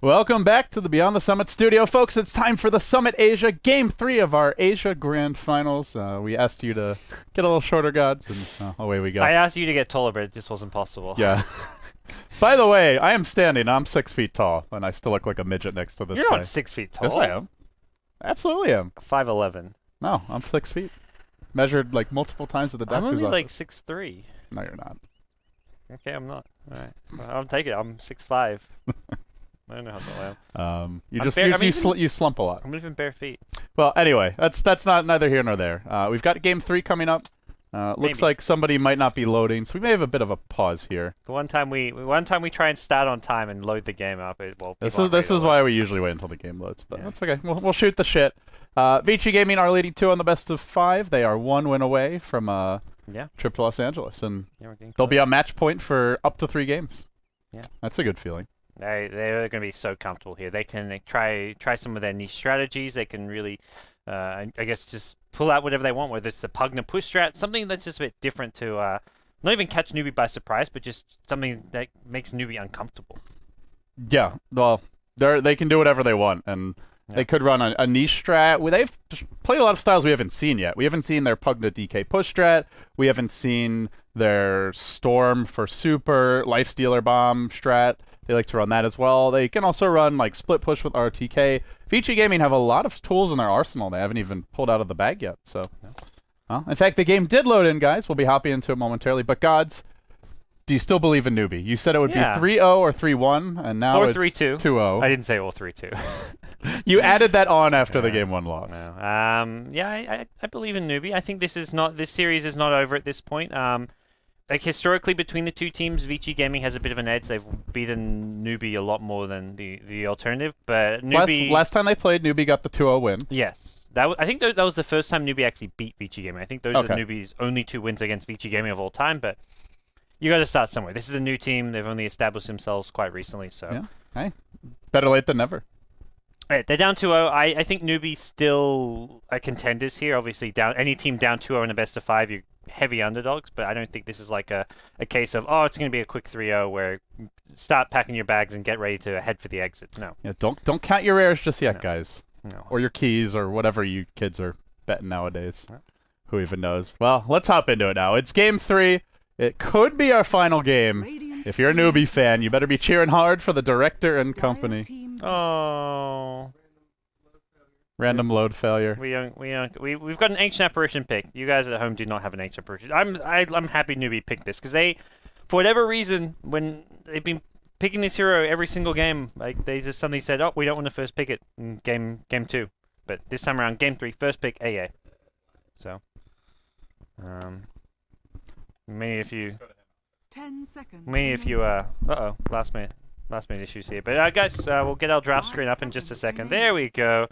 Welcome back to the Beyond the Summit studio, folks. It's time for the Summit Asia, Game 3 of our Asia Grand Finals. We asked you to get a little shorter, gods, and away we go. I asked you to get taller, but it just wasn't possible. Yeah. By the way, I am standing. I'm 6 feet tall, and I still look like a midget next to this guy. You're not 6 feet tall. Yes, I am. Absolutely am. 5'11". No, I'm 6 feet. Measured like multiple times at the doctor's I'm only like office. 6'3". No, you're not. Okay, I'm not. All right. Well, I'll take it. I'm 6'5". I don't know how tall I am. You slump a lot. I'm living bare feet. Well, anyway, that's not neither here nor there. We've got Game 3 coming up. Looks like somebody might not be loading, so we may have a bit of a pause here. The one time we try and start on time and load the game up, this is why we usually wait until the game loads, but that's okay. We'll shoot the shit. Vici Gaming are leading 2 on the best of 5. They are 1 win away from trip to Los Angeles, and they'll be on match point for up to 3 games. Yeah, that's a good feeling. They're going to be so comfortable here. They can try some of their niche strategies. They can really, I guess, just pull out whatever they want, whether it's the Pugna push strat, something that's just a bit different to not even catch Newbee by surprise, but just something that makes Newbee uncomfortable. Yeah, well, they can do whatever they want, and they could run a niche strat. They've played a lot of styles we haven't seen yet. We haven't seen their Pugna DK push strat. We haven't seen their Storm for super, Lifestealer bomb strat. They like to run that as well. They can also run like split push with RTK. Vici Gaming have a lot of tools in their arsenal they haven't even pulled out of the bag yet. So, in fact, the game did load in, guys. We'll be hopping into it momentarily. But gods, do you still believe in Newbee? You said it would be 3-0 or 3-1, and now it's 3-2. 2-0. I didn't say all 3-2. You added that on after the game 1 loss. No. Yeah, I believe in Newbee. I think this series is not over at this point. Like historically, between the two teams, Vici Gaming has a bit of an edge. They've beaten Newbee a lot more than the alternative. But Newbee last time they played, Newbee got the 2-0 win. Yes, I think that was the first time Newbee actually beat Vici Gaming. I think those are Newbee's only 2 wins against Vici Gaming of all time. But you got to start somewhere. This is a new team. They've only established themselves quite recently. So yeah, hey, better late than never. Right, they're down 2-0. I think Newbee's still a contenders here. Obviously, any team down 2-0 in a best of 5, you're heavy underdogs. But I don't think this is like a case of, it's going to be a quick 3-0 where start packing your bags and get ready to head for the exit. No. Yeah, don't count your rares just yet, guys. No. Or your keys or whatever you kids are betting nowadays. No. Who even knows? Well, let's hop into it now. It's Game 3. It could be our final game. If you're a Newbee fan, you better be cheering hard for the director and company. Oh. Random load failure. We've got an Ancient Apparition pick. You guys at home do not have an Ancient Apparition. I'm happy Newbee picked this because they, for whatever reason, when they've been picking this hero every single game, like they just suddenly said, we don't want to first pick it in game 2, but this time around, game 3, first pick AA. So, many of you. 10 seconds. Many of you. Last minute issues here. But guys, we'll get our draft screen up in just a second. There we go.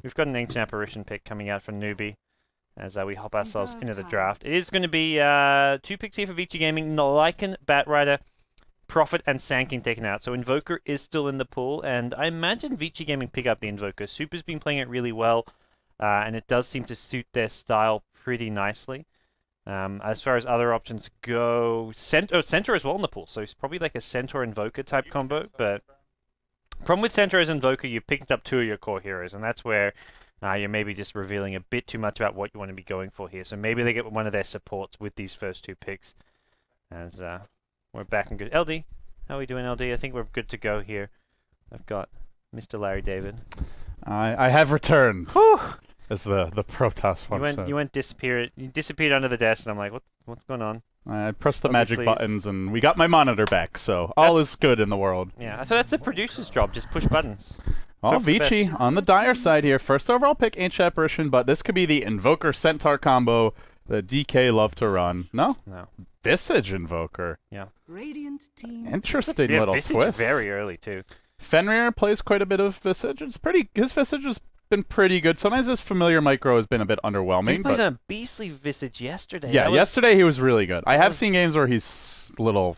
We've got an Ancient Apparition pick coming out from Newbee as we hop ourselves into the draft. It is going to be 2 picks here for Vici Gaming. Noliken, Batrider, Prophet, and Sand taken out. So Invoker is still in the pool, and I imagine Vici Gaming pick up the Invoker. Super's been playing it really well, and it does seem to suit their style pretty nicely. As far as other options go, Centaur as well in the pool, so it's probably like a Centaur Invoker type combo, but problem with Centaur as Invoker, you picked up 2 of your core heroes, and that's where you're maybe just revealing a bit too much about what you want to be going for here. So maybe they get one of their supports with these first 2 picks. As we're back in good. LD, how are we doing, LD? I think we're good to go here. I've got Mr. Larry David. I have returned. Whew. As the Protoss once said. You disappeared under the desk, and I'm like, what's going on? I pressed the magic buttons, and we got my monitor back, so all is good in the world. Yeah, so that's the producer's job, just push buttons. Oh, Vici on the dire side here. First overall pick, Ancient Apparition, but this could be the Invoker Centaur combo that DK love to run. No? No. Visage Invoker. Yeah. Radiant team. Interesting little Visage twist. Very early, too. Fenrir plays quite a bit of Visage. His Visage is been pretty good. Sometimes his familiar micro has been a bit underwhelming. He played a beastly Visage yesterday. Yeah, yesterday he was really good. I have seen games where he's a little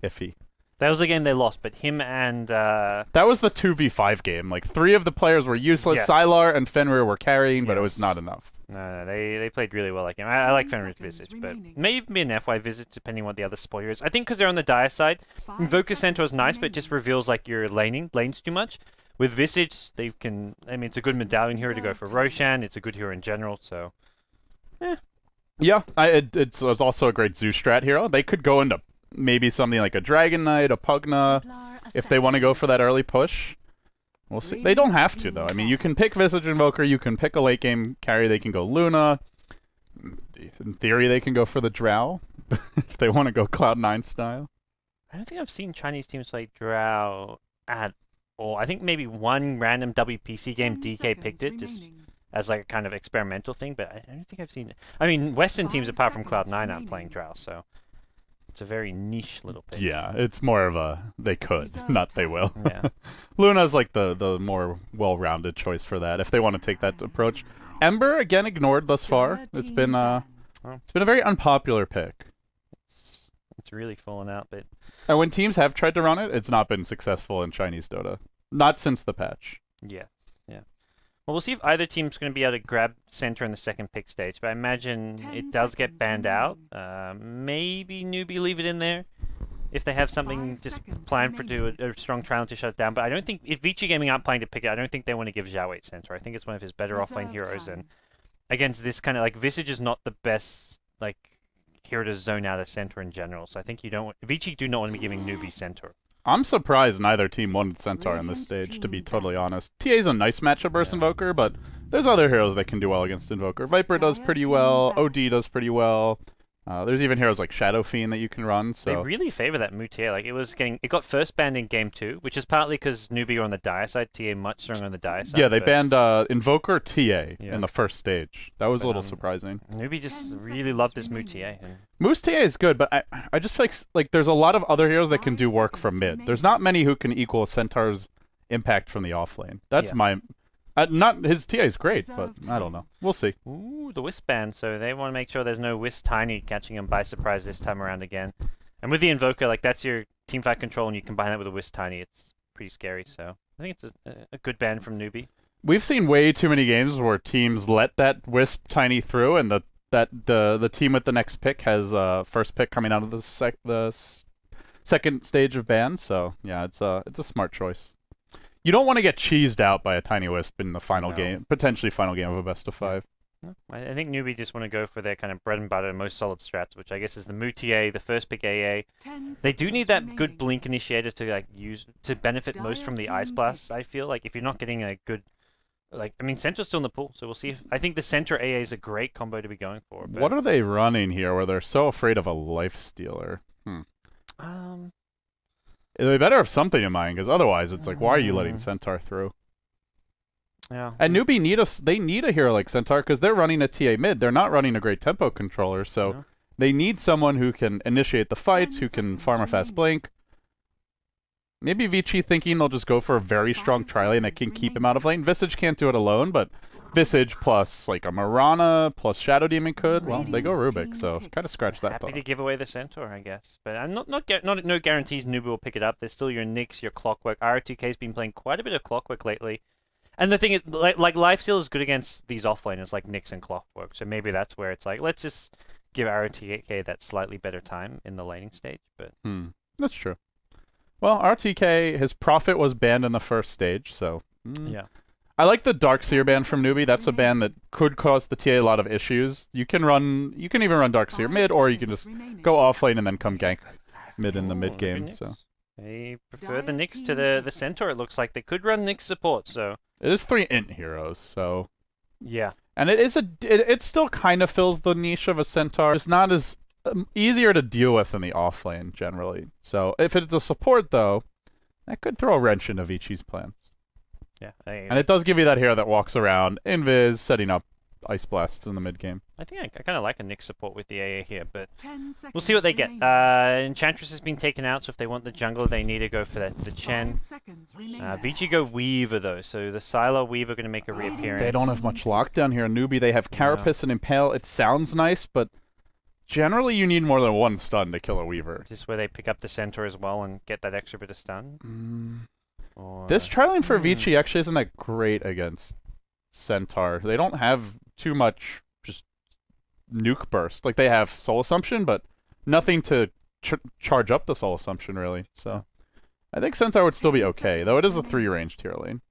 iffy. That was a game they lost, but him and... That was the 2v5 game. Like, 3 of the players were useless. Sylar and Fenrir were carrying, but it was not enough. No, they played really well that game. I like 10 Fenrir's seconds Visage, but remaining. may even be an FY Visage depending on what the other spoiler is. I think because they're on the dire side, 5 Invoker Centaur is seconds nice, but it just remaining. reveals like your lanes too much. With Visage, they can. I mean, it's a good medallion hero to go for Roshan. It's a good hero in general, so. Yeah, it's also a great Zoo strat hero. They could go into maybe something like a Dragon Knight, a Pugna, if they want to go for that early push. We'll see. They don't have to, though. I mean, you can pick Visage Invoker, you can pick a late game carry, they can go Luna. In theory, they can go for the Drow, if they want to go Cloud9 style. I don't think I've seen Chinese teams play Drow at all. I think maybe one random WPC game 10 DK picked it, seconds just remaining. as like a kind of experimental thing, but I don't think I've seen it. I mean, Western teams 5 apart from seconds Cloud9 aren't remaining. playing Drow, so it's a very niche little pick. Yeah, it's more of a they could, Reserve not they time. will. Yeah. Luna's like the more well-rounded choice for that, if they want to take that approach. Ember, again, ignored thus far. It's been a very unpopular pick. It's really fallen out, but And when teams have tried to run it, it's not been successful in Chinese Dota. Not since the patch. yeah. Well, we'll see if either team's going to be able to grab center in the second pick stage, but I imagine 10 it does get seconds banned out. remaining. Maybe Newbee leave it in there if they have something 5 just seconds planned for do remaining. a strong trial to shut it down. But I don't think if Vici Gaming aren't planning to pick it, I don't think they want to give Zhao 8 center. I think it's one of his better offlane Reserve heroes, time. and against this kind of like Visage is not the best like hero to zone out of center in general. So I think you don't Vici do not want to be giving Newbie center. I'm surprised neither team wanted Centaur in this Radiant stage, to be team totally honest. TA's a nice matchup versus Invoker, but there's other heroes that can do well against Invoker. Viper does Dire pretty team well, back. OD does pretty well. There's even heroes like Shadow Fiend that you can run, They so... really favor that Moutier. Like it got first banned in game 2, which is partly because Newbie are on the dire side, TA much stronger on the dire side. Yeah, they but banned Invoker TA Yeah. in the first stage. That was a But, little surprising. Newbie just 10 really seconds loved this remaining. Moutier. And Moose TA is good, but I just feel like there's a lot of other heroes that can 5 do work from seconds mid. There's remaining. not many who can equal Centaur's impact from the offlane. That's Yeah. my... not his TA is great, but Reserve I don't know. We'll see. Ooh, the Wisp ban, so they want to make sure there's no Wisp Tiny catching him by surprise this time around again. And with the Invoker, like that's your teamfight control, and you combine that with a Wisp Tiny, it's pretty scary. So I think it's a good ban from Newbie. We've seen way too many games where teams let that Wisp Tiny through, and the team with the next pick has first pick coming out of the second stage of ban. So yeah, it's a smart choice. You don't want to get cheesed out by a Tiny Wisp in the final No. game, potentially final game of a best of 5. No, I think Newbie just want to go for their kind of bread and butter, most solid strats, which I guess is the Moutier, the first pick AA. 10 They do need seconds that good remaining. blink initiator to like use to benefit most from the Dire ice team blasts. I feel like if you're not getting a good, like I mean, Center's still in the pool, so we'll see. I think the center AA is a great combo to be going for. But, What are they running here where they're so afraid of a life stealer? They better have something in mind, because otherwise it's like, why are you letting Centaur through? Yeah. And Newbie they need a hero like Centaur because they're running a TA mid. They're not running a great tempo controller, so No. they need someone who can initiate the fights, 10 who can seconds farm a fast remaining. blink. Maybe Vici thinking they'll just go for a very strong 5 tri lane that seconds can keep him out of lane. Visage can't do it alone, but Visage plus like a Mirana plus Shadow Demon could. Well, they go Radiant Rubik, team so pick. kind of scratch that Happy thought. to give away the centaur, I guess. But I'm no guarantees Newbie will pick it up. There's still your Nyx, your Clockwork. RTK's been playing quite a bit of Clockwork lately. And the thing is, like Lifesteal is good against these offlaners like Nyx and Clockwork. So maybe that's where it's like, let's just give RTK that slightly better time in the laning stage. But That's true. Well, RTK, his Prophet was banned in the first stage, so... yeah. I like the Darkseer ban from Newbie. That's a ban that could cause the TA a lot of issues. You can even run Darkseer mid, or you can just go offlane and then come gank mid in the mid game. Nyx. So They prefer the Nyx to the centaur. It looks like they could run Nyx support. So it is 3 int heroes. So yeah. and it still kind of fills the niche of a centaur. It's not as easier to deal with in the offlane generally. So if it's a support though, that could throw a wrench into Vici's plans. Yeah. And it does give you that hero that walks around, invis, setting up ice blasts in the mid game. I think I kind of like a Nyx support with the AA here, but 10 we'll see what they seconds get. remaining. Enchantress has been taken out, so if they want the jungler, they need to go for the Chen. 5 seconds remaining. Vici go Weaver though, so the Sylar Weaver going to make a reappearance. They don't have much lockdown here in Newbie. They have Carapace and Impale. It sounds nice, but generally you need more than one stun to kill a Weaver. This is where they pick up the centaur as well and get that extra bit of stun. Or, This trialing for Vici actually isn't that great against Centaur. They don't have too much just nuke burst. Like they have Soul Assumption, but nothing to charge up the Soul Assumption really. So I think Centaur would still be okay, though it is a 3-range tier lane.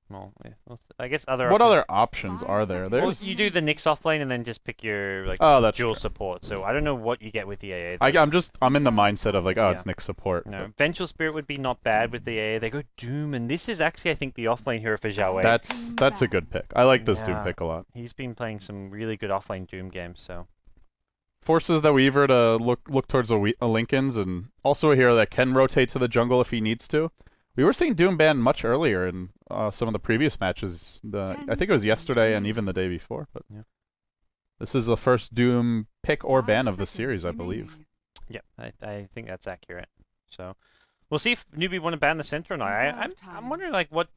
Well, yeah. Well, I guess other. What other options are there? Well, There's you do the Nyx off lane and then just pick your like that's dual true. support. So I don't know what you get with the AA. I'm in the mindset of like, oh, it's Nick support. No, Vengeful Spirit would be not bad with the AA. They go Doom, and this is actually I think the offlane hero for Zhao Wei. That's a good pick. I like this Doom pick a lot. He's been playing some really good offlane Doom games, so. Forces the Weaver to look towards a Linken's, and also a hero that can rotate to the jungle if he needs to. We were seeing Doom ban much earlier in some of the previous matches. I think it was yesterday and even the day before. But this is the first Doom pick or ban of the series, I believe. Yep, I think that's accurate. So we'll see if Newbee want to ban the center or not. I'm wondering like what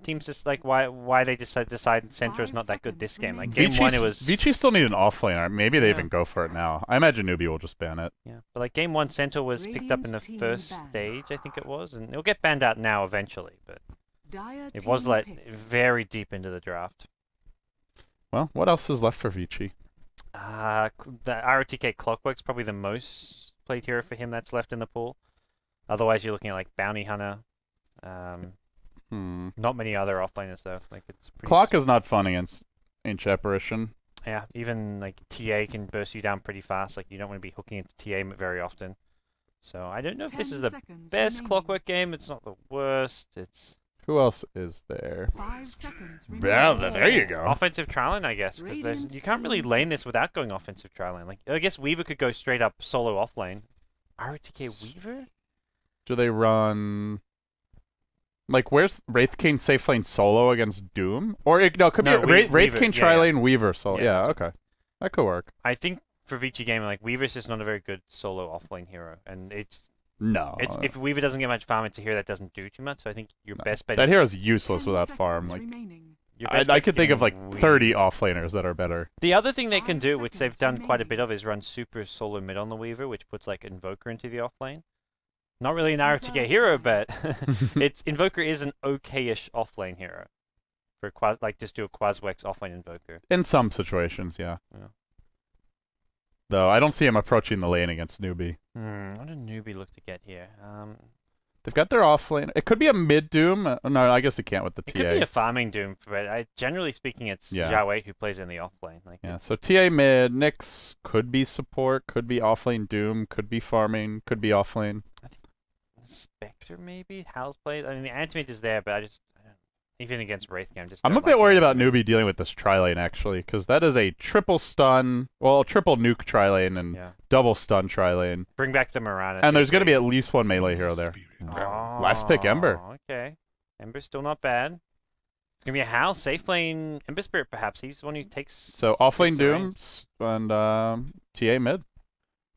teams just like why they decide center is not that good this game. Like game one it was Vici still need an offlaner. Maybe they even go for it now. I imagine Newbee will just ban it. Yeah, but like game one center was picked up in the first stage, I think it was, and it'll get banned out now eventually. But it was like very deep into the draft. Well, what else is left for Vici? The ROTK Clockwork's probably the most played hero for him that's left in the pool. Otherwise, you're looking at like Bounty Hunter. Not many other offlaners though. Like it's Clock is not fun against Ancient Apparition. Yeah, even like TA can burst you down pretty fast. Like you don't want to be hooking into TA very often. So I don't know if this is the best Clockwork game. It's not the worst. It's who else is there? 5 seconds Yeah, there you go. Offensive Trialing, I guess, because you can't really lane this without going offensive Trialing. Like I guess Weaver could go straight up solo off lane. ROTK Weaver? Do they run? Like, where's Wraith King safe lane solo against Doom? Or it could be Wraith King tri-lane Weaver solo. Yeah, okay. That could work. I think for Vici gaming, like, Weaver's just not a very good solo offlane hero. And if Weaver doesn't get much farm, it's a hero that doesn't do too much. So I think your best bet that hero's useless without farm. Like, I could think of like 30 offlaners that are better. The other thing they can do, which they've done quite a bit of, is run super solo mid on the Weaver, which puts like Invoker into the offlane. Not really an ROTK hero, but Invoker is an okay-ish offlane hero. For just do a Quaswex offlane Invoker. In some situations, yeah. Though I don't see him approaching the lane against Newbee. What did Newbee look to get here? They've got their offlane. It could be a mid Doom. No, I guess it can't with the TA. It could be a farming Doom, but generally speaking, it's Zhao Wei who plays in the offlane. Like so TA mid, Nyx could be support, could be offlane Doom, could be farming, could be offlane. I think Spectre maybe? How's played? I mean, the Antimate is there, but I don't, even against Wraith Game, I'm a bit worried about Newbee dealing with this tri-lane, actually, because that is a triple stun, well, triple nuke tri-lane and double stun tri-lane. Bring back the Mirana. And there's going to be at least one melee hero there. Last pick, Ember. Okay. Ember's still not bad. It's going to be a Hal, safe lane, Ember Spirit, perhaps. He's the one who takes... So, offlane Dooms and TA mid.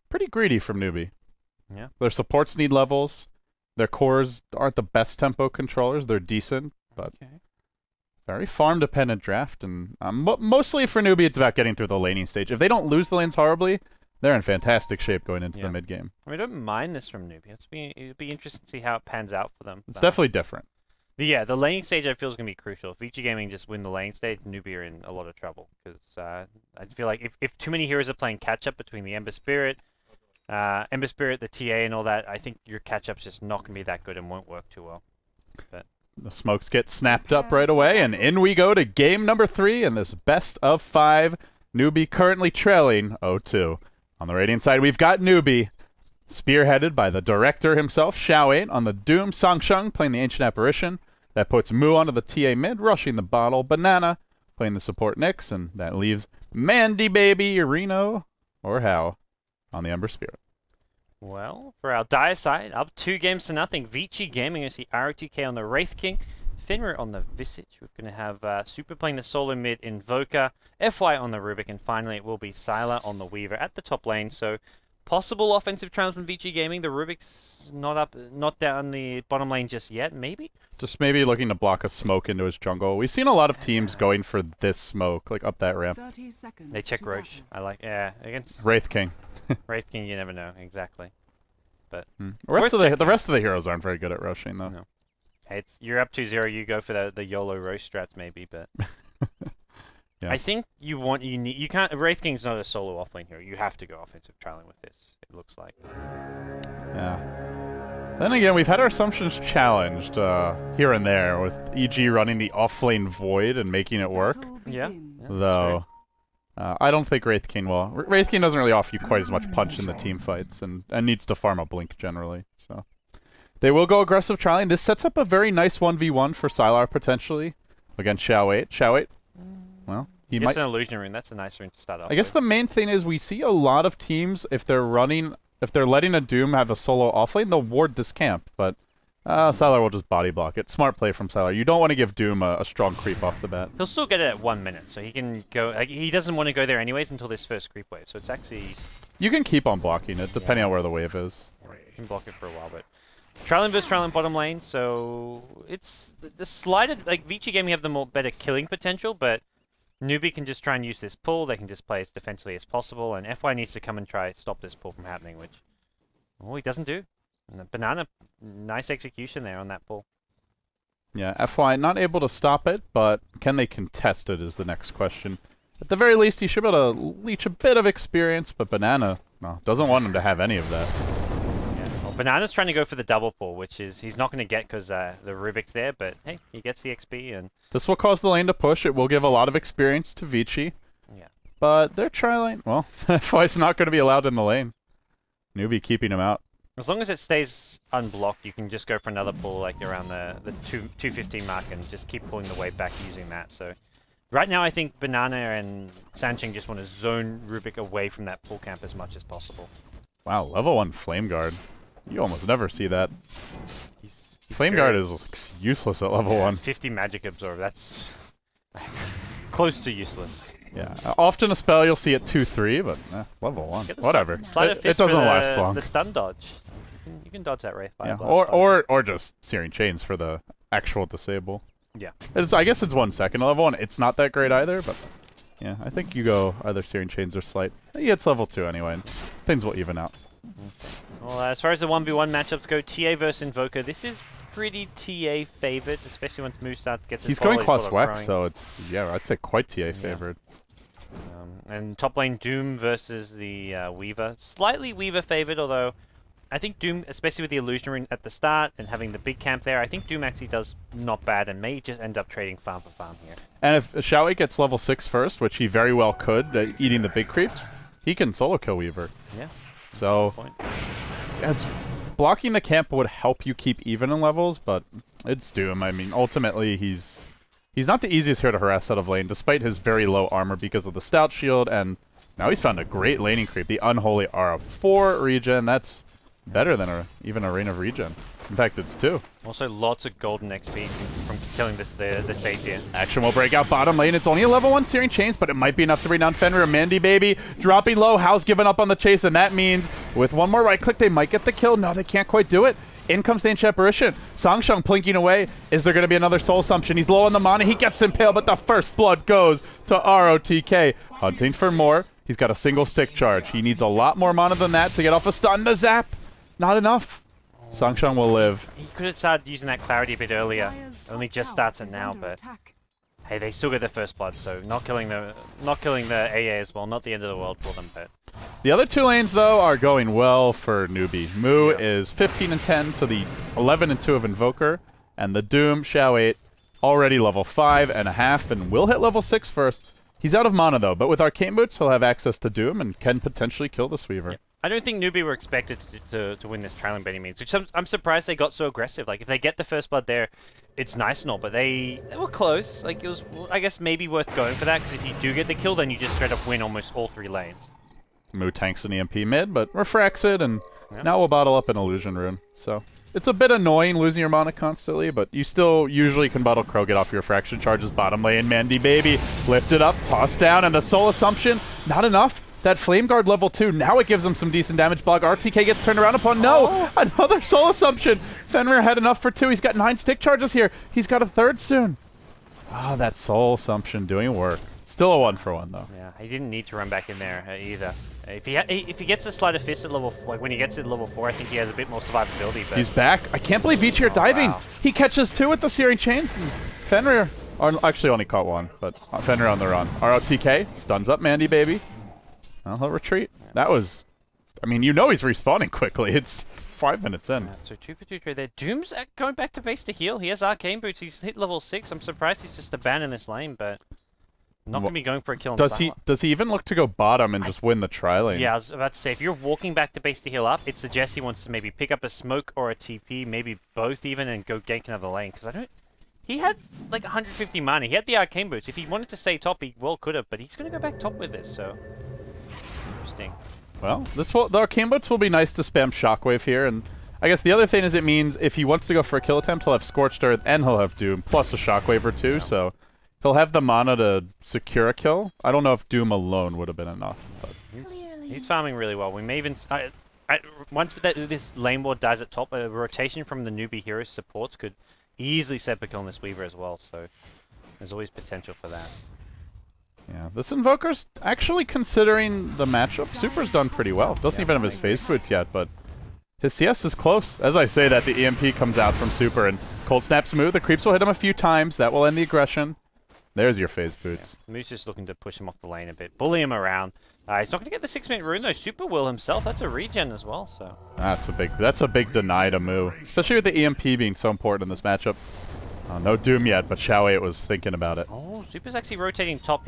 Pretty greedy from Newbee. Yeah. Their supports need levels. Their cores aren't the best tempo controllers. They're decent, but very farm-dependent draft. And mostly for Newbee, it's about getting through the laning stage. If they don't lose the lanes horribly, they're in fantastic shape going into the mid-game. I mean, I don't mind this from Newbee. It'd be interesting to see how it pans out for them. It's definitely different. The laning stage I feel is going to be crucial. If Vici Gaming just win the laning stage, Newbee are in a lot of trouble. Because I feel like if too many heroes are playing catch-up between the Ember Spirit, the TA and all that, I think your catch-up's just not going to be that good and won't work too well. But the smokes get snapped up right away, and in we go to game number 3 in this best of 5. Newbee currently trailing 0-2. On the Radiant side, we've got Newbee, spearheaded by the director himself, Xiao on the Doom, Sangsheng playing the Ancient Apparition. That puts Mu onto the TA mid, rushing the bottle, Banana playing the support Nyx, and that leaves Mandy Baby, Reno, or How on the Ember Spirit. Well, for our dire side, up 2 games to nothing. Vici Gaming is the ROTK on the Wraith King, Finra on the Vici. We're going to have Super playing the solo mid Invoker, FY on the Rubik, and finally it will be Sylar on the Weaver at the top lane. So possible offensive trans from Vici Gaming. The Rubik's not down the bottom lane just yet, maybe? Just maybe looking to block a smoke into his jungle. We've seen a lot of teams going for this smoke, like up that ramp. They check Roche. I like, against Wraith King. Wraith King, you never know, exactly. But the rest of the heroes aren't very good at rushing, though. No. Hey, you're up 2-0, you go for the YOLO Roche strats maybe, but... Yeah. I think you can't. Wraith King's not a solo offlane hero. You have to go offensive trialing with this. It looks like. Yeah. Then again, we've had our assumptions challenged here and there with EG running the offlane void and making it work. Yeah. Though, I don't think Wraith King will. Wraith King doesn't really offer you quite as much punch in the team fights and needs to farm a blink generally. So they will go aggressive trialing. This sets up a very nice 1v1 for Sylar potentially against Xiao 8. Well, he might. It's an illusion rune. That's a nice rune to start off. I guess with. the main thing is we see a lot of teams if they're letting a Doom have a solo offlane, they'll ward this camp, but Sylar will just body block it. Smart play from Sylar. You don't want to give Doom a strong creep off the bat. He'll still get it at 1 minute, so he can go. Like, he doesn't want to go there anyways until this first creep wave. So it's actually. You can keep on blocking it depending on where the wave is. You can block it for a while, but Trialing versus Trialing bottom lane. So it's the slighted like Vici game. You have the more better killing potential, but Newbee can just try and use this pull. They can just play as defensively as possible, and FY needs to come and try stop this pull from happening, which he doesn't do. And the Banana, nice execution there on that pull. Yeah, FY not able to stop it, but can they contest it is the next question. At the very least, he should be able to leech a bit of experience, but Banana doesn't want him to have any of that. Yeah. Well, Banana's trying to go for the double pull, which is he's not going to get because the Rubik's there, but hey, he gets the XP. And this will cause the lane to push. It will give a lot of experience to Vici. Yeah. But they're trialing. Well, FY's not going to be allowed in the lane. Newbee keeping him out. As long as it stays unblocked, you can just go for another pull like around the 215 mark and just keep pulling the wave back using that. So right now I think Banana and Sancheng just want to zone Rubik away from that pull camp as much as possible. Wow, level 1 Flame Guard. You almost never see that. He's Flame Guard is like, useless at level 1. 50 magic absorb, that's close to useless. Yeah, often a spell you'll see at 2-3, but level 1. Whatever. It doesn't last long. The stun dodge. You can dodge that Wraith Fire. Yeah, or just Searing Chains for the actual disable. Yeah. I guess it's 1 second. At level 1, it's not that great either, but yeah, I think you go either Searing Chains or Slight. He hits level 2 anyway, and things will even out. Well, as far as the 1v1 matchups go, TA versus Invoker, this is pretty TA favored, especially once Moo starts gets. He's going Quas Wex, so it's I'd say quite TA favored. And top lane Doom versus the Weaver, slightly Weaver favored, although I think Doom, especially with the illusion rune at the start and having the big camp there, I think Doom actually does not bad and may just end up trading farm for farm here. And if Xiao gets level 6 first, which he very well could, eating the big creeps, he can solo kill Weaver. Yeah. So it's blocking the camp would help you keep even in levels, but it's Doom. I mean, ultimately he's not the easiest hero to harass out of lane, despite his very low armor because of the Stout Shield, and now he's found a great laning creep, the Unholy Aura. 4 regen, that's better than even a Reign of Regen. In fact, it's 2. Also, lots of golden XP from killing the Sage here. Action will break out bottom lane. It's only a level 1 Searing Chains, but it might be enough to bring down Fenrir. Mandy Baby dropping low. Hao's giving up on the chase, and that means with one more right click, they might get the kill. No, they can't quite do it. In comes the Ancient Apparition. Sangsheng plinking away. Is there going to be another Soul Assumption? He's low on the mana. He gets impaled, but the first blood goes to ROTK. Hunting for more. He's got a single stick charge. He needs a lot more mana than that to get off a stun. The zap. Not enough. Sangsheng will live. He could have started using that clarity a bit earlier. Only just starts it now, but hey, they still get their first blood, so not killing the AA as well. Not the end of the world for them, but the other 2 lanes, though, are going well for Newbee. Moo is 15-10 to the 11-2 of Invoker, and the Doom, Xiao 8, already level 5.5, and will hit level 6 first. He's out of mana, though, but with Arcane Boots, he'll have access to Doom and can potentially kill this Weaver. Yeah. I don't think Newbee were expected to win this trailing by any means, which I'm surprised they got so aggressive. Like, if they get the first blood there, it's nice and all, but they were close. Like, it was, I guess, maybe worth going for that, because if you do get the kill, then you just straight up win almost all 3 lanes. Moo tanks an EMP mid, but refracts it, and now we'll bottle up an Illusion Rune. So it's a bit annoying losing your mana constantly, but you still usually can bottle Crow, get off your fraction charges. Bottom lane, Mandy Baby, lift it up, toss down, and the Soul Assumption, not enough. That Flame Guard level 2, now it gives him some decent damage block. RTK gets turned around upon. No! Another Soul Assumption! Fenrir had enough for 2. He's got 9 stick charges here. He's got a 3rd soon. Ah, that Soul Assumption doing work. Still a 1-for-1, though. Yeah, he didn't need to run back in there either. If he gets a Sleight of Fist at level, like when he gets it at level 4, I think he has a bit more survivability. But he's back. I can't believe Vici are diving. Wow. He catches 2 with the Searing Chains, and Fenrir Or actually only caught one, but Fenrir on the run. ROTK stuns up Mandy Baby. Well, he'll retreat. That was... I mean, you know he's respawning quickly. It's 5 minutes in. So 2 for 2 trade there. Doom's going back to base to heal. He has Arcane Boots. He's hit level 6. I'm surprised he's just abandoned this lane, but not going to be going for a kill on Does he even look to go bottom and just win the tri lane? Yeah, I was about to say, if you're walking back to base to heal up, it suggests he wants to maybe pick up a smoke or a TP, maybe both even, and go gank another lane. Because I don't... He had like 150 mana. He had the Arcane Boots. If he wanted to stay top, he well could have, but he's going to go back top with this, so... Interesting. Well, the Arcane Boots will be nice to spam Shockwave here, and I guess the other thing is it means if he wants to go for a kill attempt, he'll have Scorched Earth and he'll have Doom, plus a Shockwave or two, so he'll have the mana to secure a kill. I don't know if Doom alone would have been enough. But. He's farming really well. We may even... once this lane ward dies at top, a rotation from the Newbee hero supports could easily set a kill on this Weaver as well, so there's always potential for that. Yeah, this Invoker's actually, considering the matchup, Super's done pretty well. Doesn't even have his phase boots yet, but his CS is close. As I say that, the EMP comes out from Super, and Cold Snap smooth. The creeps will hit him a few times. That will end the aggression. There's your phase boots. Yeah. Moose just looking to push him off the lane a bit, bully him around. He's not going to get the 6-minute rune though. Super will himself. That's a regen as well. So that's a big deny to Moo, especially with the EMP being so important in this matchup. No Doom yet, but Xiao was thinking about it. Oh, Super's actually rotating top.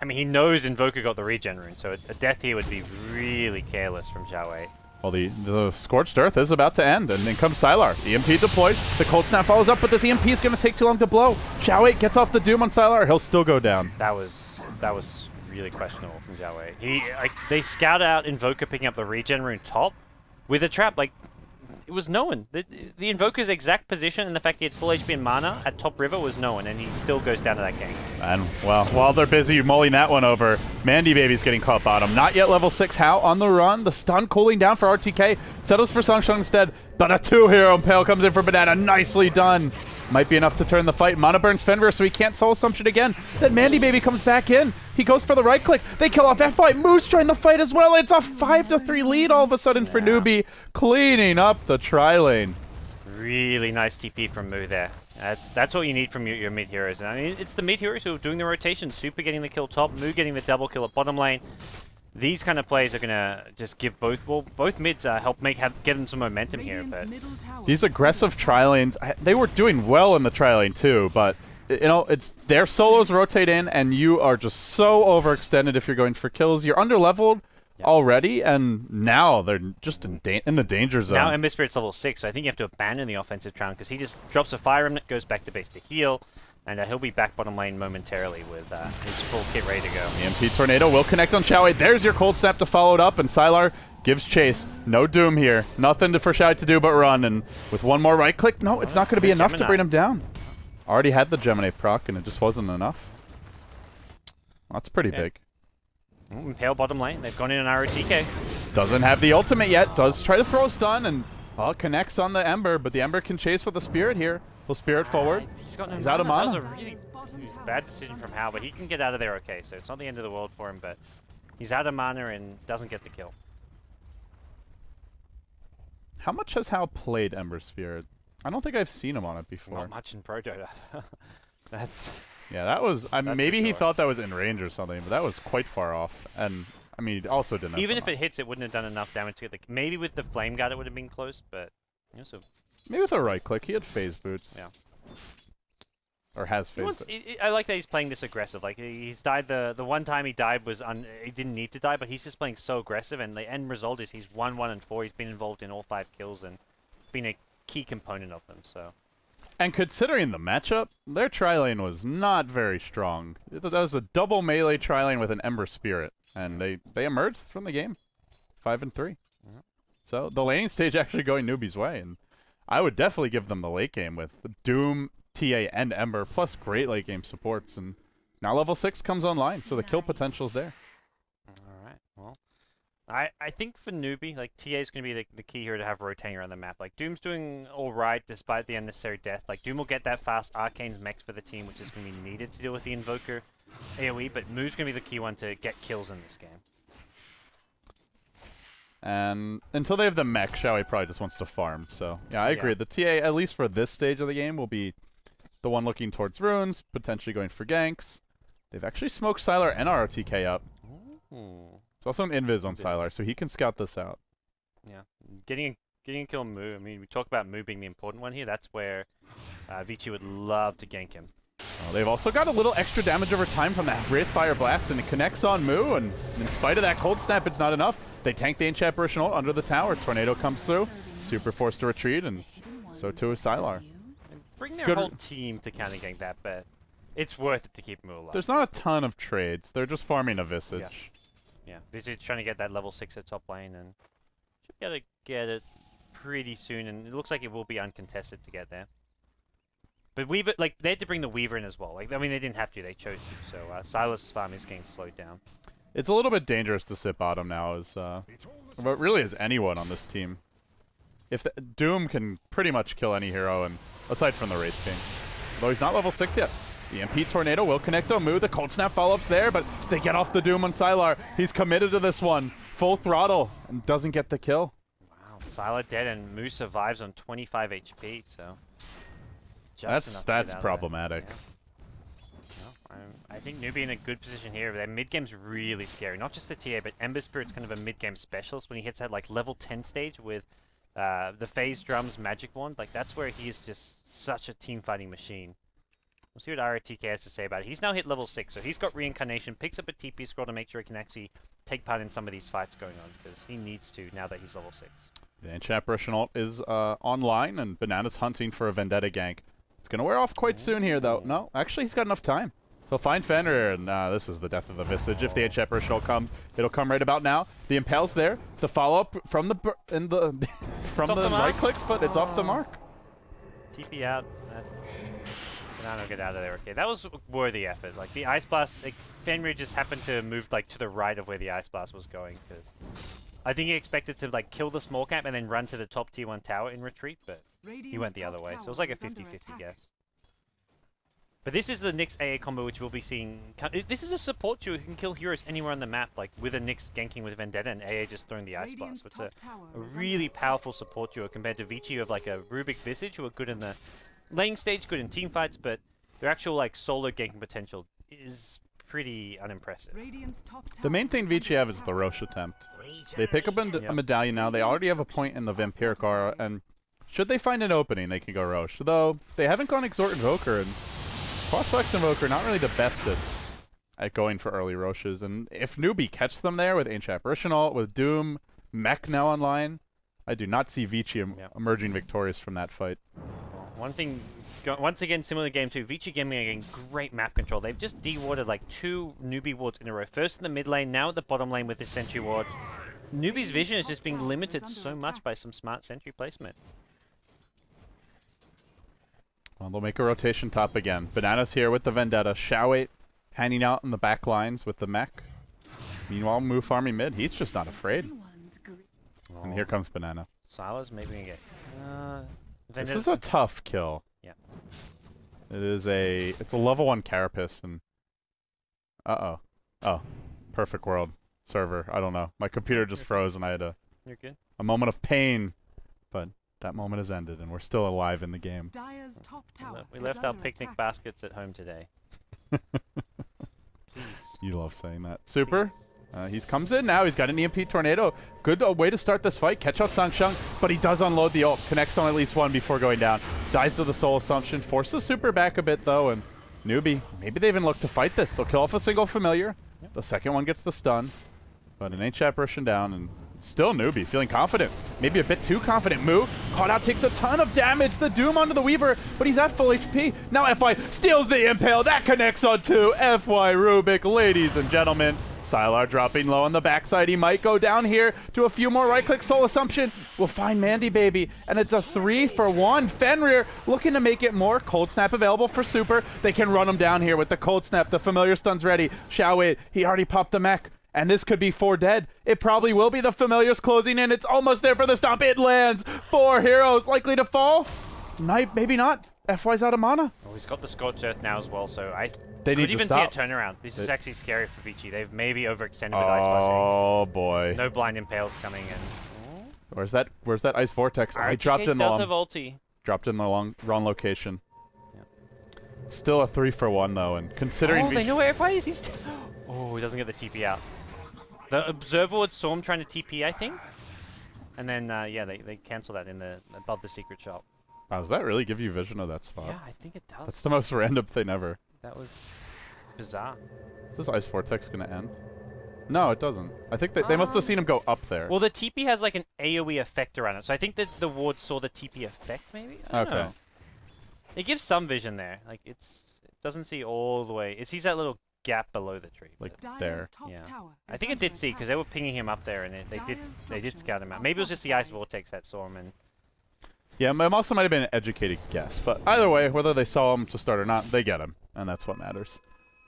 I mean, he knows Invoker got the regen rune, so a death here would be really careless from Xiao. Well, the Scorched Earth is about to end, and then comes Sylar. EMP deployed. The Cold Snap follows up, but this EMP is going to take too long to blow. Xiao gets off the Doom on Sylar. He'll still go down. That was really questionable from Xiao. They scout out Invoker picking up the regen rune top with a trap. Like, it was known. The Invoker's exact position and the fact he had full HP and mana at top river was known, and he still goes down to that gank. And, well, while they're busy mulling that one over, Mandy Baby's getting caught bottom. Not yet level 6 How on the run. The stun cooling down for RTK. Settles for Songsheng instead, but a 2-hero Impale comes in for Banana. Nicely done. Might be enough to turn the fight. Mana burns Fenrir, so he can't soul assumption again. Then Mandy Baby comes back in. He goes for the right click. They kill off F-Fight. Moose join the fight as well. It's a 5-3 lead all of a sudden for Newbee, cleaning up the tri lane. Really nice TP from Moo there. That's what you need from your mid heroes. And I mean, it's the mid heroes who are doing the rotation. Super getting the kill top, Moo getting the double kill at bottom lane. These kind of plays are gonna just give both mids help get them some momentum here. But these aggressive tri lanes, they were doing well in the tri lane too. But you know, it's their solos rotate in, and you are just so overextended if you're going for kills. You're underleveled already, and now they're just in the danger zone. Now Ember Spirit's level 6, so I think you have to abandon the offensive round because he just drops a Fire Remnant, goes back to base to heal. And he'll be back bottom lane momentarily with his full kit ready to go. EMP Tornado will connect on Xiao. There's your Cold Snap to follow it up, and Sylar gives chase. No Doom here. Nothing for Xiao to do but run, and with one more right click, no, it's not going to be enough to bring him down. Already had the Gemini proc, and it just wasn't enough. Well, that's pretty big. Impale bottom lane. They've gone in an ROTK. Doesn't have the ultimate yet. Does try to throw a stun, and connects on the Ember, but the Ember can chase with the Spirit here. He'll Spirit forward. He's out of mana. That was a really bad decision from Hal, but he can get out of there okay, so it's not the end of the world for him, but he's out of mana and doesn't get the kill. How much has Hal played Ember Spirit? I don't think I've seen him on it before. Not much in Pro Dota. Yeah, that was... maybe he thought that was in range or something, but that was quite far off. And, I mean, it also didn't have even if it hits, it wouldn't have done enough damage to get the... Maybe with the Flame Guard it would have been close, but... You know, so maybe with a right click. He had phase boots. Yeah. Or has phase boots. I like that he's playing this aggressive. Like, he's died the one time he died was... he didn't need to die, but he's just playing so aggressive, and the end result is he's 1-1-4. He's been involved in all 5 kills and been a key component of them, so... And considering the matchup, their tri-lane was not very strong. That was a double melee tri-lane with an Ember Spirit, and they emerged from the game 5-3. So the laning stage actually going Newbee's way, and I would definitely give them the late game with Doom, TA, and Ember, plus great late game supports, and now level 6 comes online, so the kill potential's there. Alright, well... I think for Newbee, like, TA is going to be the key here to have rotating around the map. Like, Doom's doing alright despite the unnecessary death. Like, Doom will get that fast Arcane's mech for the team, which is going to be needed to deal with the Invoker AoE, but Moo's going to be the key one to get kills in this game. And until they have the mech, Xiaowei probably just wants to farm. So, yeah, I agree. The TA, at least for this stage of the game, will be The one looking towards runes, potentially going for ganks. They've actually smoked Sylar and ROTK up. Ooh. There's also an invis on Sylar, so he can scout this out. Yeah, getting a kill on Moo. I mean, we talk about Moo being the important one here. That's where Vici would love to gank him. Well, they've also got a little extra damage over time from that Wraith Fire Blast, and it connects on Moo, and in spite of that Cold Snap, it's not enough. They tank the Ancient Apparition ult under the tower. Tornado comes through. Super forced to retreat, and so too is Sylar. And bring their whole team to counter gank that, but it's worth it to keep Moo alive. There's not a ton of trades. They're just farming a Visage. Yeah, Vici trying to get that level 6 at top lane, and should be able to get it pretty soon, and it looks like it will be uncontested to get there. But Weaver, like, they had to bring the Weaver in as well. Like, I mean, they didn't have to, they chose to. So Sylar's farm is getting slowed down. It's a little bit dangerous to sit bottom now, as but really as anyone on this team. If Doom can pretty much kill any hero, and aside from the Wraith King, though he's not level 6 yet. The MP Tornado will connect on Moo. The Cold Snap follow-up's there, but they get off the Doom on Sylar. He's committed to this one, full throttle, and doesn't get the kill. Wow, Sylar dead, and Moo survives on 25 HP. So that's problematic. Yeah. I think Newbee in a good position here. Their mid-game's really scary. Not just the TA, but Ember Spirit's kind of a mid-game specialist. When he hits that like level 10 stage with the Phase Drums Magic Wand, like that's where he is just such a team-fighting machine. We'll see what ROTK has to say about it. He's now hit level 6, so he's got Reincarnation, picks up a TP scroll to make sure he can actually take part in some of these fights going on, because he needs to now that he's level 6. The Ancient Apparition ult is online, and Banana's hunting for a Vendetta gank. It's going to wear off quite soon here, though. No, actually, he's got enough time. He'll find Fenrir, and this is the death of the Visage. If the Ancient Apparition ult comes, it'll come right about now. The Impale's there. The follow-up from the right clicks, but it's off the mark. TP out. Banana will get out of there. Okay, that was worthy effort. Like the Ice Blast, like Fenrir just happened to move like to the right of where the Ice Blast was going, because I think he expected to like kill the small camp and then run to the top tier 1 tower in retreat, but he went the other way. So it was like a 50-50 guess. But this is the Nyx AA combo which we'll be seeing. This is a support duo who can kill heroes anywhere on the map, like with a Nyx ganking with Vendetta and AA just throwing the Ice Blast. So it's a really powerful support duo compared to Vici, who have like a Rubik Visage, who are good in the lane stage, good in team fights, but their actual like solo ganking potential is pretty unimpressive. The main thing Vici have is the Roche attempt. They pick up a medallion now. They already have a point in the Vampiric Aura, and should they find an opening, they can go Roche. Though they haven't gone Exhort Invoker, and Crossflex Invoker not really the best at going for early Roches. And if Newbee catches them there with Ancient Apparition ult, with Doom, Mech now online, I do not see Vici emerging victorious from that fight. One thing, once again, similar to Game 2, Vici Gaming are getting great map control. They've just de-warded like 2 Newbee wards in a row. First in the mid lane, now at the bottom lane with this Sentry ward. Newbee's vision is just being limited so much by some smart Sentry placement. Well, they'll make a rotation top again. Banana's here with the Vendetta. Shao8 hanging out in the back lines with the Mech. Meanwhile, Moo farming mid. He's just not afraid. And here comes Banana. Sylar's maybe gonna get... this is a tough kill. Yeah. It's a level 1 Carapace, and... Uh-oh. Oh. Perfect world. Server. I don't know. My computer just froze, and I had You're good. a moment of pain. But that moment has ended, and we're still alive in the game. We left our picnic baskets at home today. You love saying that. Super. He comes in now. He's got an EMP Tornado. Good way to start this fight. Catch out Sangsheng, but he does unload the ult. Connects on at least one before going down. Dies to the Soul Assumption. Forces Super back a bit, though, and Newbee, maybe they even look to fight this. They'll kill off a single Familiar. Yep. The second one gets the stun, but an Ancient Apparition down, and still Newbee feeling confident. Maybe a bit too confident. Move. Caught out, takes a ton of damage. The Doom onto the Weaver, but he's at full HP. Now FY steals the Impale. That connects on two. FY Rubik, ladies and gentlemen. Sylar dropping low on the backside. He might go down here to a few more right-click Soul Assumption. We'll find Mandy Baby, and it's a 3-for-1. Fenrir looking to make it more. Cold Snap available for Super. They can run him down here with the Cold Snap. The Familiar stun's ready. Shao8, he already popped the Mech. And this could be 4 dead. It probably will be. The Familiar's closing in. It's almost there for the stomp. It lands. 4 heroes likely to fall. Maybe not. FY's out of mana. Oh, he's got the Scorched Earth now as well, so they could need even to stop. see a turnaround. This is actually scary for Vici. They've maybe overextended with Ice Blessing. Oh boy. No blind impales coming in. Where's that Ice Vortex? I dropped in does have ulti. Dropped in the wrong location. Yeah. Still a 3-for-1 though, and considering they know where FY is. He's oh, he doesn't get the TP out. The observer would saw him trying to TP, I think, and then yeah, they cancel that in the above the secret shop. Wow, does that really give you vision of that spot? Yeah, I think it does. That's the most random thing ever. That was bizarre. Is this Ice Vortex gonna end? No, it doesn't. I think they must have seen him go up there. Well, the TP has like an AoE effect around it, so I think that the ward saw the TP effect, maybe? I don't know. It gives some vision there. Like, it doesn't see all the way. It sees that little gap below the tree. Like there. Yeah. I think it did see, because they were pinging him up there, and they did scout him out. Maybe it was just the Ice Vortex that saw him. And yeah, it also might have been an educated guess. But either way, whether they saw him to start or not, they get him. And that's what matters.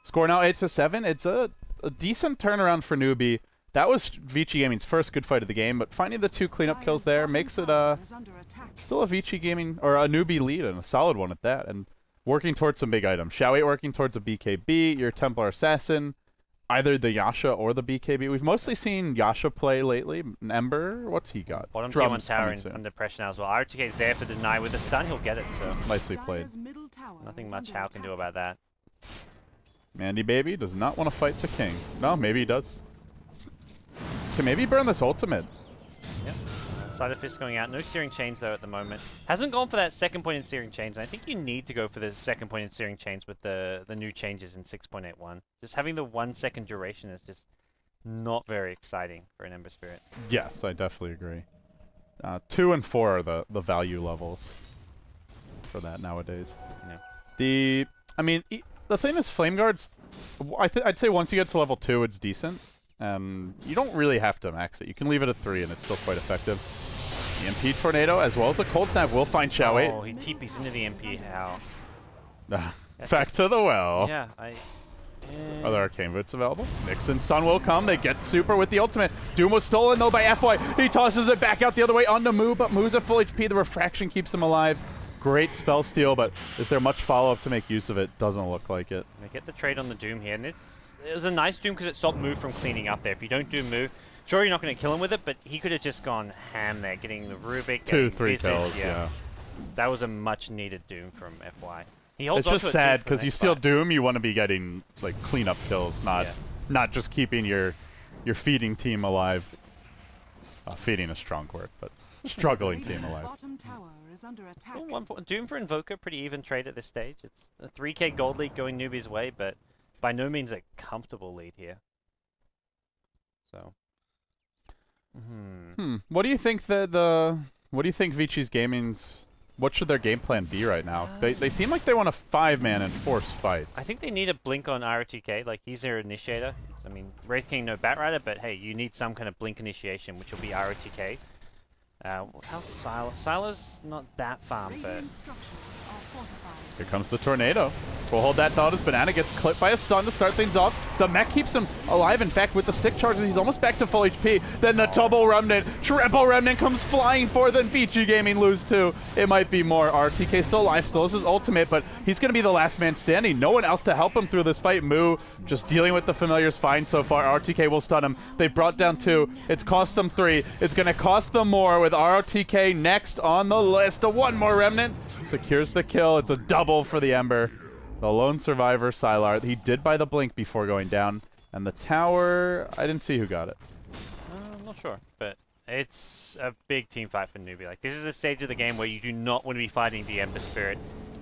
Score now 8-7. It's a decent turnaround for Newbee. That was Vici Gaming's first good fight of the game, but finding the 2 cleanup kills there makes it still a Vici Gaming, or a Newbee lead, and a solid one at that, and working towards some big items. Xiao 8 working towards a BKB, your Templar Assassin, either the Yasha or the BKB. We've mostly seen Yasha play lately. Ember, what's he got? Bottom tier 1 tower under pressure now as well. RTK is there for the deny with the stun, he'll get it, so nicely played. Nothing much Hao can do about that. Mandy Baby does not want to fight the king. No, maybe he does. Can maybe burn this ultimate. Yep. Side of Fist going out. No Searing Chains though at the moment. Hasn't gone for that second point in Searing Chains. I think you need to go for the second point in Searing Chains with the new changes in 6.81. Just having the 1 second duration is just not very exciting for an Ember Spirit. Yes, I definitely agree. 2 and 4 are the value levels for that nowadays. Yeah. I mean, the thing is, Flame Guard's, I'd say once you get to level 2, it's decent. You don't really have to max it. You can leave it at 3 and it's still quite effective. EMP Tornado as well as a Cold Snap will find Xiao 8. Oh, he TPs into the MP. How? Back to the well. Yeah, Are there Arcane Boots available? Nixon Stun will come. They get super with the ultimate. Doom was stolen though by FY. He tosses it back out the other way onto Moo, but Moo's at full HP. The Refraction keeps him alive. Great spell steal, but is there much follow-up to make use of it? Doesn't look like it. They get the trade on the Doom here, and it was a nice Doom because it stopped Moo from cleaning up there. If you don't do Moo, sure, you're not going to kill him with it, but he could have just gone ham there, getting the Rubik, 2-3 kills, yeah. That was a much-needed Doom from FY. He holds it's just sad because you steal Doom, you want to be getting like cleanup kills, not just keeping your feeding team alive. Feeding a strong word, but struggling team alive. Doom for Invoker, pretty even trade at this stage. It's a 3k gold lead going Newbee's way, but by no means a comfortable lead here. So, What do you think what do you think Vici's Gaming's? What should their game plan be right now? They seem like they want a 5-man and force fights. I think they need a blink on ROTK. Like, he's their initiator. I mean, Wraith King, no Batrider, but hey, you need some kind of blink initiation, which will be ROTK. How's Sylar? Sylar's not that farm, but here comes the tornado. We'll hold that thought as Banana gets clipped by a stun to start things off. The mech keeps him alive. In fact, with the stick charges, he's almost back to full HP. Then the double remnant, triple remnant comes flying forth, and Vici Gaming lose too. It might be more. RTK still alive, still has his ultimate, but he's going to be the last man standing. No one else to help him through this fight. Moo just dealing with the familiars fine so far. RTK will stun him. They've brought down 2. It's cost them 3. It's going to cost them more with RTK next on the list. A 1 more remnant secures the kill. It's a double for the Ember. The lone survivor, Sylar. He did buy the blink before going down. And the tower, I didn't see who got it. I'm not sure, but it's a big team fight for Newbee. Like, this is a stage of the game where you do not want to be fighting the Ember Spirit.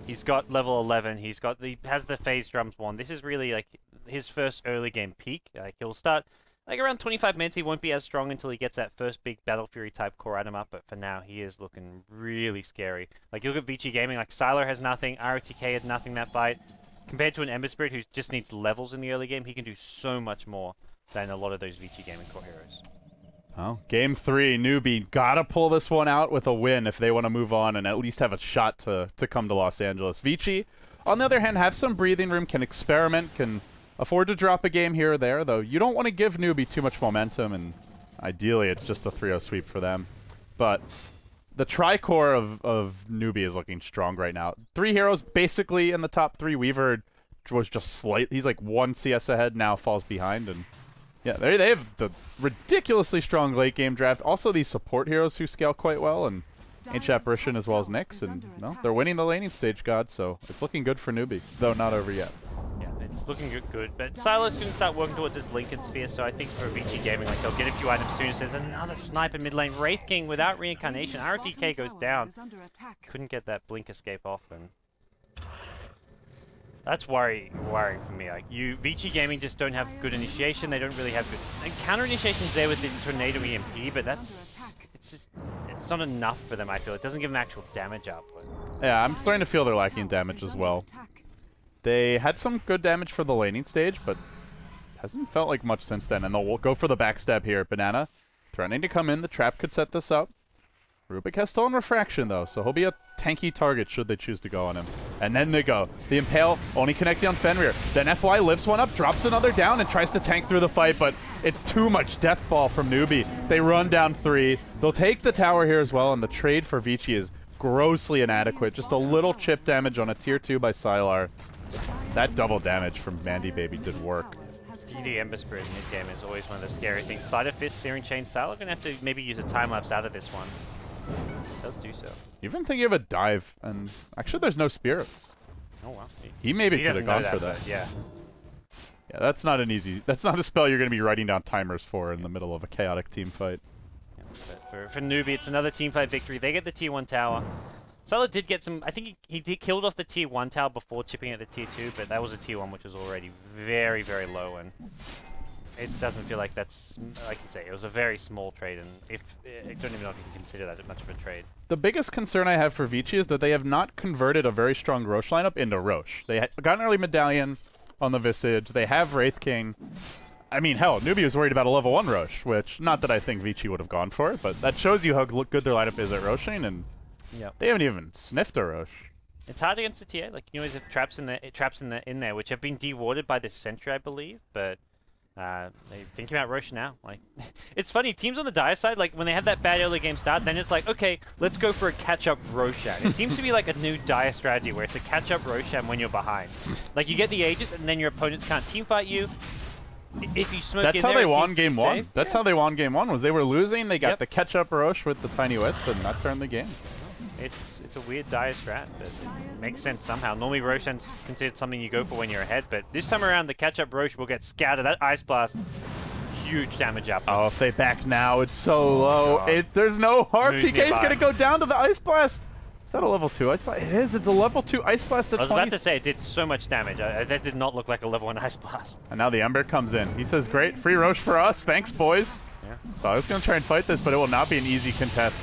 He's got level 11. He has the Phase Drums wand. This is really like his first early game peak. Like, he'll start like around 25 minutes. He won't be as strong until he gets that first big Battle Fury type core item up. But for now, he is looking really scary. Like, you look at Vici Gaming. Like, Sylar has nothing. ROTK has nothing that fight. Compared to an Ember Spirit who just needs levels in the early game, he can do so much more than a lot of those Vici Gaming core heroes. Oh, game 3, Newbee gotta pull this one out with a win if they want to move on and at least have a shot to come to Los Angeles. Vici, on the other hand, have some breathing room, can experiment, can afford to drop a game here or there, though you don't want to give Newbee too much momentum, and ideally it's just a 3-0 sweep for them. But the tri-core of Newbee is looking strong right now. 3 heroes basically in the top 3. Weaver was just slight. He's like 1 CS ahead, now falls behind. And yeah, they have the ridiculously strong late game draft. Also these support heroes who scale quite well. And Ancient Apparition as well as Nyx, and no, they're winning the laning stage, God, so it's looking good for Newbee, though not over yet. Yeah, it's looking good, but Silo's going to start working towards his Lincoln Sphere, so I think for Vici Gaming, like, they'll get a few items soon. There's another sniper mid lane. Wraith King without reincarnation. RTK goes down. Couldn't get that blink escape off, and that's worrying for me. Like, Vici Gaming just don't have good initiation. They don't really have good... And counter initiation's there with the Tornado EMP, but it's not enough for them, I feel. It doesn't give them actual damage output. Yeah, I'm starting to feel they're lacking damage as well. They had some good damage for the laning stage, but hasn't felt like much since then. And they'll go for the backstab here. Banana threatening to come in. The trap could set this up. Rubik has stolen Refraction, though, so he'll be a tanky target should they choose to go on him. And then they go. The Impale only connecting on Fenrir. Then FY lifts one up, drops another down, and tries to tank through the fight, but it's too much death ball from Newbee. They run down 3. They'll take the tower here as well, and the trade for Vici is grossly inadequate. Just a little chip damage on a tier 2 by Sylar. That double damage from Mandy Baby did work. The Ember Spirit mid-game is always one of the scary things. Sleight of Fist, Searing Chain, Sylar gonna have to maybe use a time-lapse out of this one. Does do so. Even thinking of a dive, and actually there's no spirits. Oh wow. He maybe could have gone for that. Yeah. Yeah, that's not a spell you're going to be writing down timers for in the middle of a chaotic team fight. Yeah, but for Newbee, it's another team fight victory. They get the tier 1 tower. Sylar did get some, I think he killed off the tier 1 tower before chipping at the tier 2, but that was a tier 1 which was already very, very low, and it doesn't feel like that's, like you say, it was a very small trade, and I don't even know if you can consider that much of a trade. The biggest concern I have for Vici is that they have not converted a very strong Roche lineup into Roche. They got an early Medallion on the Visage. They have Wraith King. I mean, hell, Newbee was worried about a level 1 Roche, which, not that I think Vici would have gone for it, but that shows you how good their lineup is at Roshing, and they haven't even sniffed a Roche. It's hard against the TA. Like, you always have traps in there, which have been dewarded by this Sentry, I believe, but they're thinking about Roche now. Like, it's funny, teams on the Dire side, like, when they have that bad early game start, then it's like, okay, let's go for a catch-up Roshan. It seems to be like a new Dire strategy where it's a catch-up Roshan when you're behind. Like, you get the Aegis, and then your opponents can't teamfight you. If you smoke That's in how there, they won game 1. safe. That's how they won game 1, was they were losing, they got the catch-up Roche with the Tiny Wisp, and that turned the game. It's a weird Dire strat, but it makes sense somehow. Normally Roshan's considered something you go for when you're ahead, but this time around the catch-up Roche will get scattered. That Ice Blast, huge damage up. Oh, if they back now, it's so low. There's no RTK's going to go down to the Ice Blast. Is that a level 2 Ice Blast? It is. It's a level 2 Ice Blast at 20. I was about to say, it did so much damage. That did not look like a level 1 Ice Blast. And now the Ember comes in. He says, great, free Roche for us. Thanks, boys. Yeah. So I was going to try and fight this, but it will not be an easy contest.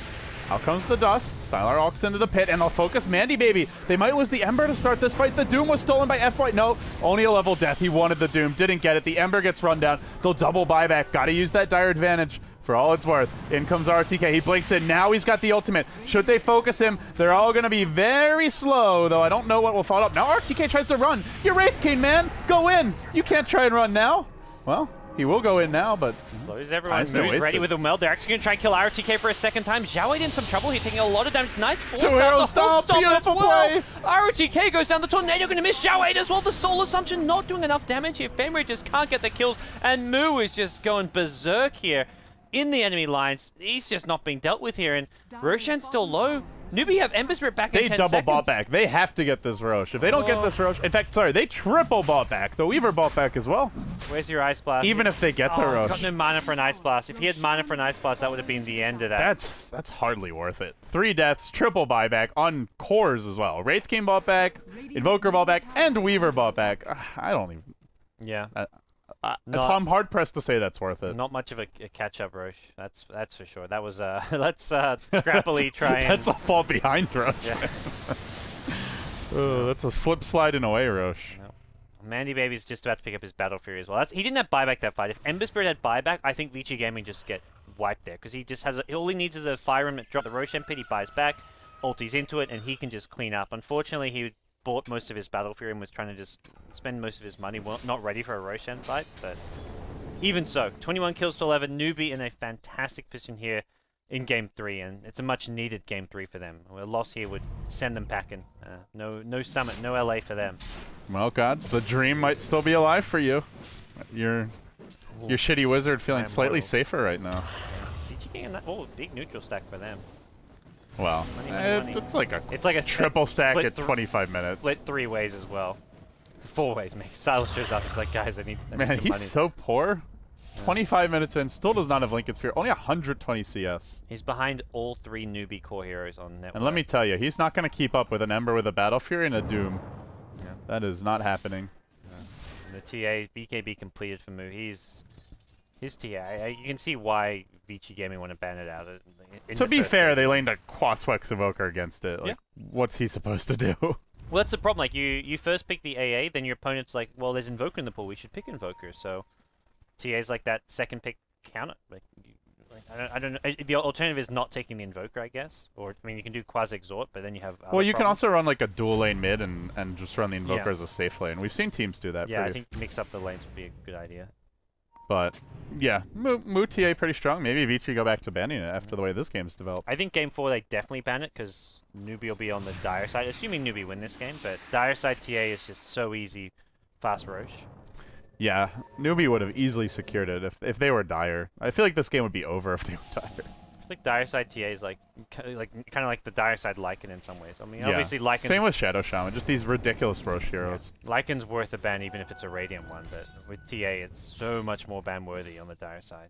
Out comes the dust. Sylar walks into the pit, and they'll focus Mandy Baby. They might lose the Ember to start this fight. The Doom was stolen by FY. No, only a level death. He wanted the Doom, didn't get it. The Ember gets run down. They'll double buyback. Gotta use that dire advantage for all it's worth. In comes RTK. He blinks in. Now he's got the ultimate. Should they focus him? They're all gonna be very slow, though I don't know what will follow up. Now RTK tries to run. You're Wraith King, man. Go in. You can't try and run now. Well, he will go in now, but slows everyone. Moves ready with a meld. They're actually going to try and kill RTK for a second time. Xiao Wei in some trouble. He's taking a lot of damage. Nice force stop. Beautiful play. RTK goes down. The Tornado going to miss Xiao Wei as well. The Soul Assumption not doing enough damage here. Fenrir just can't get the kills. And Moo is just going berserk here in the enemy lines. He's just not being dealt with here. And Roshan's still low. Newbee have Ember Spirit back in 10 seconds. They double bought back. They have to get this Roche. If they don't get this Roche... In fact, sorry, they triple bought back. The Weaver bought back as well. Where's your Ice Blast? Even if they get the Roche. He's got no mana for an Ice Blast. If he had mana for an Ice Blast, that would have been the end of that. That's hardly worth it. 3 deaths, triple buyback on cores as well. Wraith King bought back, Invoker bought back, and Weaver bought back. I don't even... Yeah. I'm hard-pressed to say that's worth it. Not much of a catch-up Roche. That's for sure. That was let's scrappily try and... That's a fall behind Roche. Yeah. That's a slip sliding away Roche. No. Mandy Baby's just about to pick up his Battle Fury as well. He didn't have buyback that fight. If Ember Spirit had buyback, I think Vici Gaming just get wiped there because he just has all he needs is a Fire Emblem drop the Roshan pit. He buys back, ulties into it, and he can just clean up. Unfortunately, he bought most of his Battle Fury and was trying to just spend most of his money. Well, not ready for a Roshan fight, but even so, 21 kills to 11. Newbee in a fantastic position here in Game 3, and it's a much-needed Game 3 for them. A loss here would send them packing. No Summit, no LA for them. Well, Gods, the dream might still be alive for you. Your shitty wizard feeling slightly safer right now. Vici getting that big neutral stack for them. Well, Money. it's like a triple stack at 25 minutes. Split 3 ways as well. 4 ways, maybe. Silas shows up. He's like, guys, I need some Man, he's money. so poor. 25 minutes in, still does not have Lincoln Sphere. Only 120 CS. He's behind all 3 newbie core heroes on network. And let me tell you, he's not going to keep up with an Ember with a Battle Fury and a Doom. Yeah. That is not happening. And the TA, BKB completed for Moo. His TA, you can see why Vici Gaming want to ban it out. To be fair, they laned a Quaswex Evoker against it. Like, what's he supposed to do? Well, that's the problem. Like, you first pick the AA, then your opponent's like, well, there's Invoker in the pool. We should pick Invoker. So TA's like that second pick counter. Like I don't know. The alternative is not taking the Invoker, I guess. Or, I mean, you can do Quasi-Exort, but then you have well, you problems. can also run like a dual lane mid and just run the Invoker Yeah. as a safe lane. We've seen teams do that. Yeah, I think mix up the lanes would be a good idea. But, yeah, Moo TA pretty strong. Maybe Vici go back to banning it after the way this game's developed. I think Game 4 they definitely ban it because Newbee will be on the Dire side, assuming Newbee win this game, but Dire side TA is just so easy, fast Roche. Yeah, Newbee would have easily secured it if they were Dire. I feel like this game would be over if they were Dire. I think Dire side TA is kind of like the Dire side Lycan in some ways. I mean, Yeah. obviously Lycan's... Same with Shadow Shaman, just these ridiculous Roche heroes. Lycan's worth a ban even if it's a Radiant one, but with TA it's so much more ban worthy on the Dire side.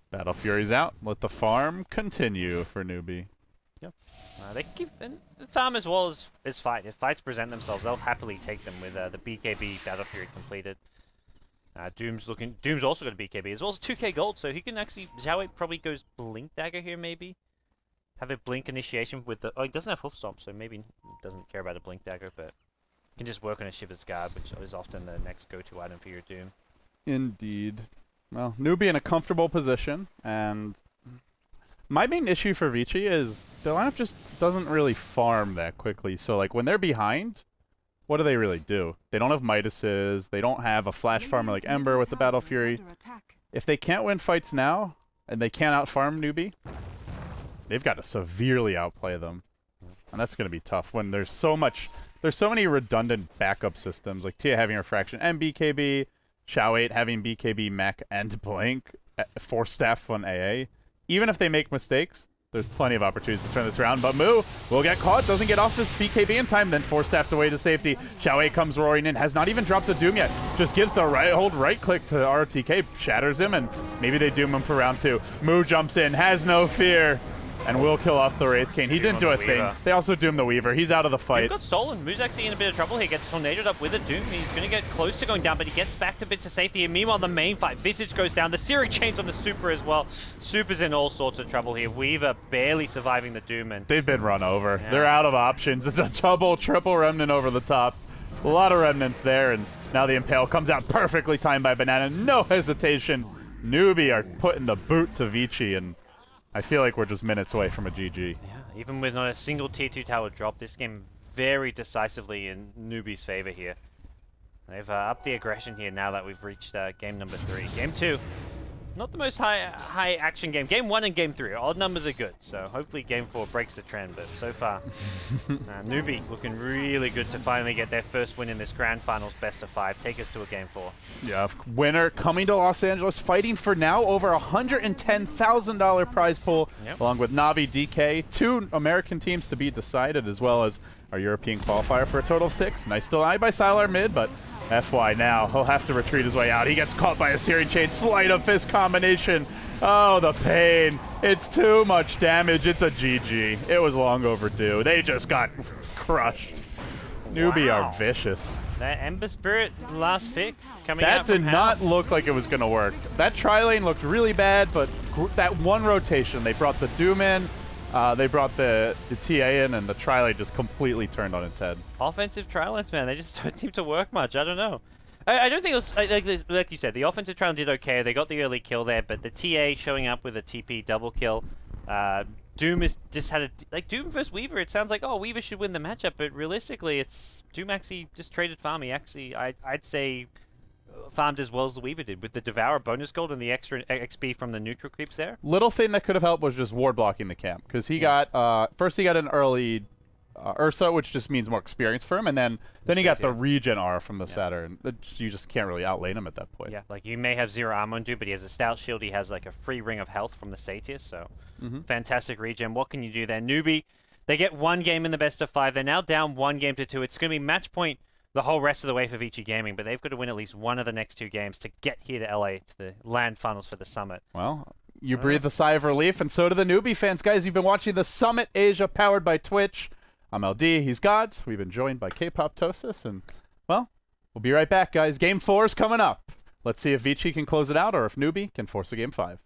Battle Fury's out. Let the farm continue for Newbee. They can keep and the farm as well as fight. If fights present themselves, they'll happily take them with the BKB Battle Fury completed. Doom's also got a BKB as well as 2k gold, so he can actually... Xiaowei probably goes Blink Dagger here, maybe? Have a Blink initiation with the... Oh, he doesn't have Hoof Stomp, so maybe doesn't care about a Blink Dagger, but can just work on a Shiver's Guard, which is often the next go-to item for your Doom. Indeed. Well, Newbee in a comfortable position, and my main issue for Vici is the lineup just doesn't really farm that quickly. So, like, when they're behind, what do they really do? They don't have Midases. They don't have a flash farmer like Ember with the Battle Fury. If they can't win fights now, and they can't out-farm Newbee, they've got to severely outplay them. And that's going to be tough when there's so many redundant backup systems, like Tia having Refraction and BKB, Xiao 8 having BKB, Mech, and Blink, Force Staff on AA. Even if they make mistakes, there's plenty of opportunities to turn this around, but Moo will get caught, doesn't get off this BKB in time, then Force Staffed away to safety. Xiao 8 comes roaring in, has not even dropped a Doom yet, just gives the right click to RTK, shatters him, and maybe they Doom him for round 2. Moo jumps in, has no fear, and will kill off the Wraith King. He didn't do a thing. They also doomed the Weaver. He's out of the fight. Doom got stolen. Moo's actually in a bit of trouble here. Gets tornadoed up with a Doom. He's going to get close to going down, but he gets back to bits of safety. And meanwhile, the main fight, Visage goes down. The Searing Chains on the Super as well. Super's in all sorts of trouble here. Weaver barely surviving the Doom. And they've been run over. Yeah. They're out of options. It's a triple Remnant over the top. A lot of Remnants there, and now the Impale comes out perfectly timed by Banana. No hesitation. Newbee are putting the boot to Vici, and I feel like we're just minutes away from a GG. Yeah, even with not a single tier 2 tower drop, this game very decisively in Newbee's favor here. They've upped the aggression here now that we've reached game number 3. Game 2, not the most high action game. Game 1 and Game 3, odd numbers are good, so hopefully Game 4 breaks the trend, but so far, Newbee looking really good to finally get their first win in this Grand Finals best of 5, take us to a Game 4. Yeah, winner coming to Los Angeles, fighting for now over $110,000 prize pool, along with Navi, DK, 2 American teams to be decided, as well as our European qualifier for a total of 6. Nice deny by Sylar mid, but FY now, he'll have to retreat his way out. He gets caught by a Searing Chain, Sleight of Fist combination. Oh, the pain. It's too much damage. It's a GG. It was long overdue. They just got crushed. Newbee are vicious. That Ember Spirit last pick coming out That from did not look like it was going to work. That tri-lane looked really bad, but that one rotation, they brought the Doom in, they brought the TA in, and the tri-lane just completely turned on its head. Offensive tri-lanes, man, they just don't seem to work much. I don't know. I don't think it was, like you said, the offensive tri-lane did okay. They got the early kill there, but the TA showing up with a TP double kill. Doom has just had like Doom versus Weaver. It sounds like, oh, Weaver should win the matchup, but realistically, it's Doom actually just traded farm. He actually, I'd say, farmed as well as the Weaver did with the Devourer bonus gold and the extra XP from the neutral creeps there. Little thing that could have helped was just ward blocking the camp, because he got first he got an early Ursa, which just means more experience for him, and then you got the Satyr. regen R from the Saturn. You just can't really outlane him at that point. Yeah, like you may have 0 armor on dude, but he has a stout shield. He has like a free ring of health from the Satyr, so fantastic regen. What can you do there? Newbee, they get 1 game in the best of 5. They're now down 1 game to 2. It's going to be match point the whole rest of the way for Vici Gaming, but they've got to win at least 1 of the next 2 games to get here to LA, to the LAN finals for the Summit. Well, you breathe a sigh of relief, and so do the Newbee fans. Guys, you've been watching the Summit Asia powered by Twitch. I'm LD, he's Gods. We've been joined by K-Pop Tosis, and, well, we'll be right back, guys. Game 4 is coming up. Let's see if Vici can close it out or if Newbee can force a Game 5.